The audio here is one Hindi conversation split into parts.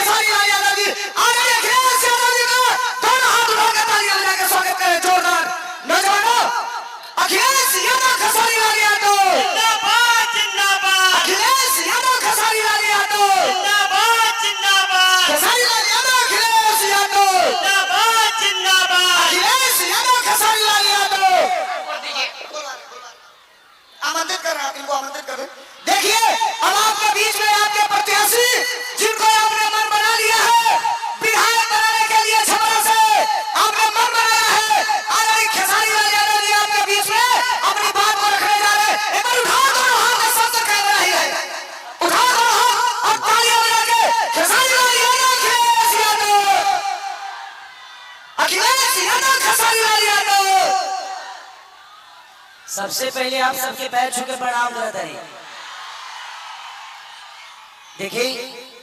खेसारी लाल यादव जी आदरणीय अखिलेश यादव जी का दोनों हाथ उठाकर तालियां बजा के स्वागत करें जोरदार। नौजवानों, अखिलेश यादव खेसारी लाल यादव जिंदाबाद जिंदाबाद, अखिलेश यादव खेसारी लाल यादव जिंदाबाद जिंदाबाद, खेसारी लाल यादव अखिलेश यादव जिंदाबाद जिंदाबाद। अखिलेश यादव खेसारी लाल यादव आमंत्रित कर रहे हैं, इनको आमंत्रित कर रहे हैं। देखिए अब आपके बीच में आपके प्रत्याशी जिनको आपने मन बना लिया है, विधायक बनाने के लिए छपरा से आपने मन बनाया है, आदरणीय खेसारी लाल यादव जी आपके बीच में अपनी बात को रखने जा रहे हैं। एक बार उठा दो हाथ, शब्द कह रही है, उठा दो हाथ और तालियां बजा के खेसारी लाल यादव अखिलेश यादव अखिलेश यादव खेसारी लाल यादव। सबसे पहले आप सबके पैर छू के प्रणाम करते हैं। देखिए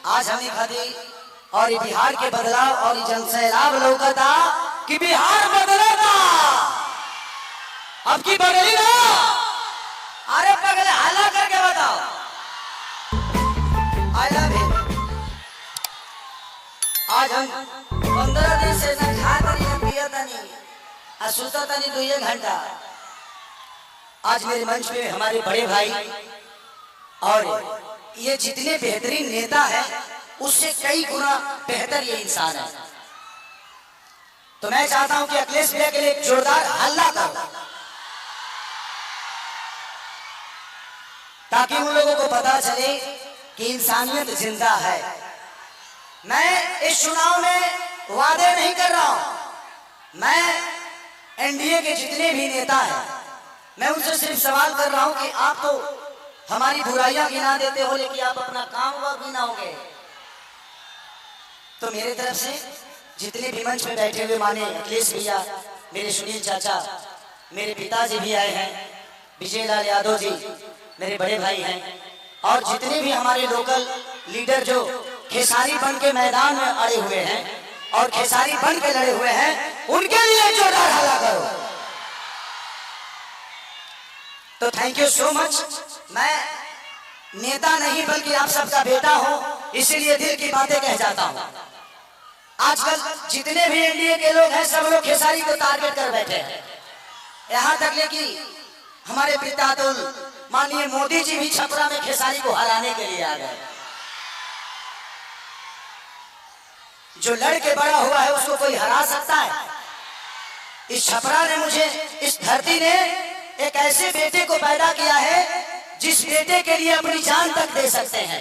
आज हमें खादी और ये बिहार के बदलाव और ये जनसैलाब लौकता कि बिहार बदलेगा, अब की बदली ना। अरे पगले हल्ला करके बताओ। I love you. आज हम 15 दिन से न खा तनी न पिया तनी और सुता तनी 2 घंटा। आज मेरे मंच पे हमारे बड़े भाई और ये जितने बेहतरीन नेता है उससे कई गुना बेहतर ये इंसान है। तो मैं चाहता हूं कि अखिलेश भैया के लिए एक जोरदार हल्ला करो ताकि उन लोगों को पता चले कि इंसानियत जिंदा है। मैं इस चुनाव में वादे नहीं कर रहा हूं, मैं एनडीए के जितने भी नेता हैं मैं उनसे सिर्फ सवाल कर रहा हूं कि आप तो हमारी बुराइयां गिना देते हो लेकिन आप अपना काम वह गिनाओगे। तो मेरे तरफ से जितने भी मंच में बैठे हुए माने अखिलेश भैया, मेरे सुनील चाचा, मेरे पिताजी भी आए हैं, विजय लाल यादव जी मेरे बड़े भाई हैं, और जितने भी हमारे लोकल लीडर जो खेसारी बन के मैदान में अड़े हुए हैं और खेसारी बन के लड़े हुए हैं, उनके लिए जोरदार हल्ला करो। तो थैंक यू सो मच। मैं नेता नहीं बल्कि आप सबका बेटा हूं, इसीलिए दिल की बातें कह जाता हूं। आजकल जितने भी एनडीए के लोग हैं सब लोग खेसारी को टारगेट कर बैठे हैं, यहां तक ले कि हमारे पितातुल माननीय मोदी जी भी छपरा में खेसारी को हराने के लिए आ गए। जो लड़के बड़ा हुआ है उसको कोई हरा सकता है? इस छपरा ने मुझे, इस धरती ने एक ऐसे बेटे को पैदा किया है जिस बेटे के लिए अपनी जान तक दे सकते हैं।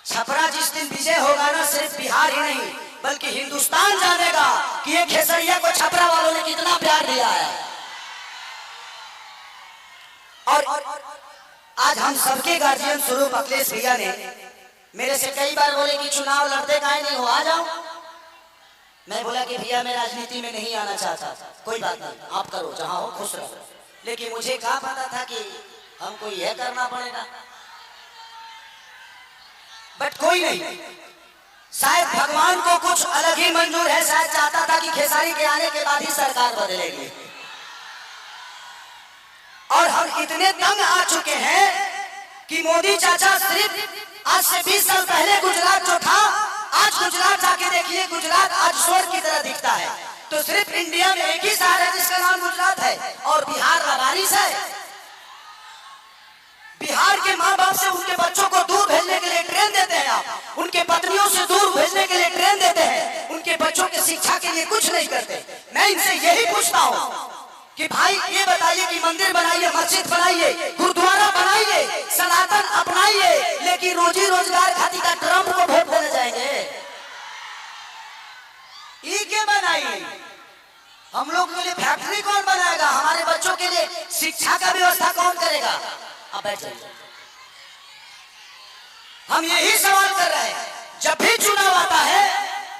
छपरा जिस दिन विजय होगा ना, सिर्फ बिहार ही नहीं बल्कि हिंदुस्तान जानेगा कि ये खेसरिया को छपरा वालों ने कितना प्यार दिया है। और आज हम सबके गार्जियन स्वरूप अखिलेश भैया ने मेरे से कई बार बोले कि चुनाव लड़ते काहे नहीं हो, आ जाओ। मैं बोला कि भैया मैं राजनीति में नहीं आना चाहता। कोई बात नहीं, आप करो, जहां हो खुश रहो। लेकिन मुझे क्या पता था कि हमको यह करना पड़ेगा। बट कोई नहीं, शायद भगवान को कुछ अलग ही मंजूर है। शायद चाहता था कि खेसारी के आने के बाद ही सरकार बदलेगी। और हम इतने तंग आ चुके हैं कि मोदी चाचा सिर्फ आज से 20 साल पहले गुजरात जो था, आज गुजरात जाके देखिए, गुजरात आज स्वर्ग की तरह दिखता है। तो सिर्फ इंडिया में एक ही शहर है जिसका नाम गुजरात है, और बिहार लावारिस है। बिहार के माँ बाप से उनके बच्चों को दूर भेजने के लिए ट्रेन देते हैं आप, उनके पत्नियों से दूर भेजने के लिए ट्रेन देते हैं, उनके बच्चों की शिक्षा के लिए कुछ नहीं करते। मैं इनसे यही पूछता हूँ कि भाई ये बताइए कि मंदिर बनाइए, मस्जिद बनाइए, गुरुद्वारा बनाइए, सनातन अपनाइए, लेकिन रोजी रोजगार खातिर का ट्रंप को वोट देने जाएंगे? ये क्या बनाइए? हम लोग के लिए फैक्ट्री कौन बनाएगा? हमारे बच्चों के लिए शिक्षा का व्यवस्था कौन करेगा? अब बैठ जाइए। हम यही सवाल कर रहे हैं। जब भी चुनाव आता है,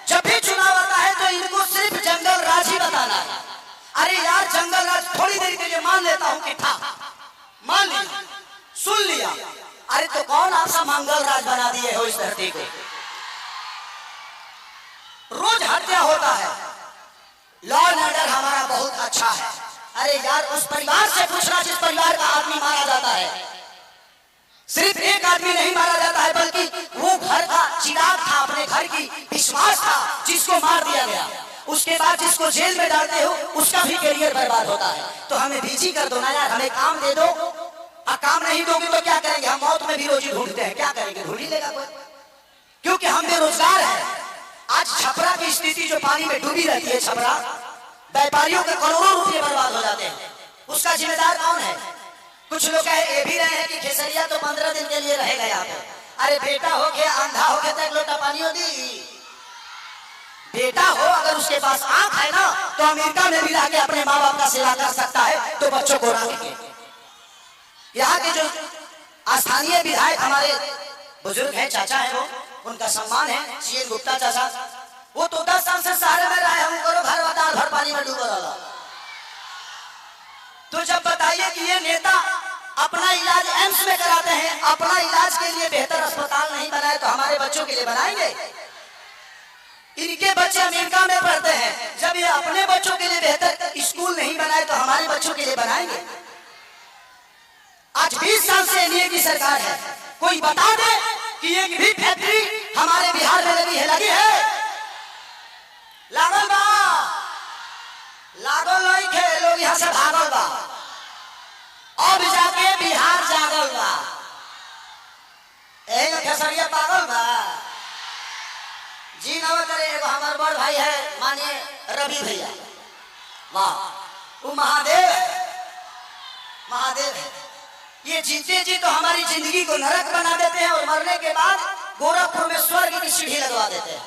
जब भी चुनाव आता है तो इनको सिर्फ जंगल राज ही बताना है। अरे यार, जंगल राज थोड़ी देर के लिए मान लेता हूं कि था, मान लिया, सुन लिया। अरे तो कौन आपसा मंगल राज बना दिए हो इस धरती को? रोज हत्या होता है, लॉ एंड ऑर्डर हमारा बहुत अच्छा है। अरे यार, उस परिवार से पूछना जिस परिवार का आदमी मारा जाता है। सिर्फ एक आदमी नहीं मारा जाता है, बल्कि वो घर का भर की विश्वास था, जिसको मार दिया गया, उसके बाद जिसको जेल में डालते हो उसका भी करियर बर्बाद होता है। तो हमें बीजी कर दो ना यार, हमें काम दे दो। काम नहीं दोगे तो क्या करेंगे? हम मौत में भी रोजी ढूंढते हैं, क्या करेंगे? ढूंढ ही लेगा कोई, क्योंकि हम बेरोजगार हैं। आज छपरा की स्थिति जो पानी में डूबी रहती है, छपरा व्यापारियों के करोड़ों रुपए बर्बाद हो जाते हैं, उसका जिम्मेदार कौन है? कुछ लोग ये भी रहे हैं कि खेसरिया तो 15 दिन के लिए रहेगा यहाँ पे। अरे बेटा हो गया, अंधा हो गया तो एक लोटा पानी हो दी। बेटा हो अगर उसके पास आंख है ना, तो अमेरिका में भी जाके अपने माँ बाप का सेवा कर सकता है, तो बच्चों को रखेंगे। यहाँ के जो स्थानीय विधायक हमारे बुजुर्ग हैं, चाचा है, वो उनका सम्मान है, सीएन गुप्ता चाचा, वो तो 10 साल से शहर में रहे, हम करो घर बता भर पानी में डूबा रहा। तो जब बताइए कि ये नेता अपना इलाज एम्स में कराते हैं, अपना इलाज के लिए बेहतर अस्पताल नहीं बनाए तो हमारे बच्चों के लिए बनाएंगे? इनके बच्चे अमेरिका में पढ़ते हैं, जब ये अपने बच्चों के लिए बेहतर स्कूल नहीं बनाए तो हमारे बच्चों के लिए बनाएंगे? आज 20 साल से एनडीए की सरकार है, कोई बता दे कि एक भी फैक्ट्री हमारे बिहार में लगी है? लगी है? लागल बा? लागल नहीं खे, लोग यहाँ से भागल बा, अब जाके बिहार जागल बा। खेसरिया पागल बा जी। नवा करे एगो हमार बड़ भाई है, मानिए रवि भैया, वाह, वो महादेव है। ये जीते जी तो हमारी जिंदगी को नरक बना देते हैं और मरने के बाद गोरखपुर में स्वर्ग की सीढ़ी लगवा देते हैं।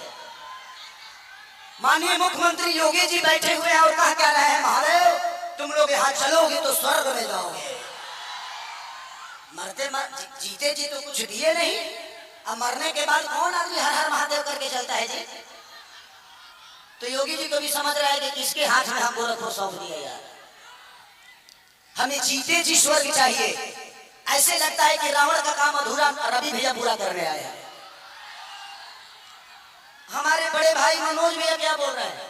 माननीय मुख्यमंत्री योगी जी बैठे हुए हैं और कह क्या रहे हैं, महादेव तुम लोग यहाँ चलोगे तो स्वर्ग में जाओगे। जीते जी तो कुछ दिए नहीं, अब मरने के बाद कौन आदमी हर हर महादेव करके चलता है जी? तो योगी जी को भी समझ रहा है कि किसके हाथ में हम गोरखपुर सौंप दिए यार। हमें जीते जी स्वर्ग चाहिए। ऐसे लगता है कि रावण का काम अधूरा रवि भैया पूरा करने आए हैं। हमारे बड़े भाई मनोज भैया क्या बोल रहे हैं?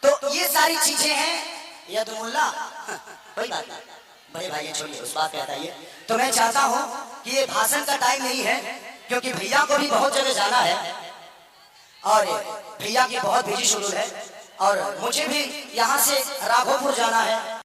तो ये सारी चीजें हैं। यदुमुल्ला कोई बात नहीं, बड़े भाई छोड़िए, उस बात पे बताइए। तो मैं चाहता हूं कि ये भाषण का टाइम नहीं है, क्योंकि भैया को भी बहुत जगह जाना है और भैया की बहुत बिजी शेड्यूल है और मुझे भी यहाँ से राघोपुर जाना है।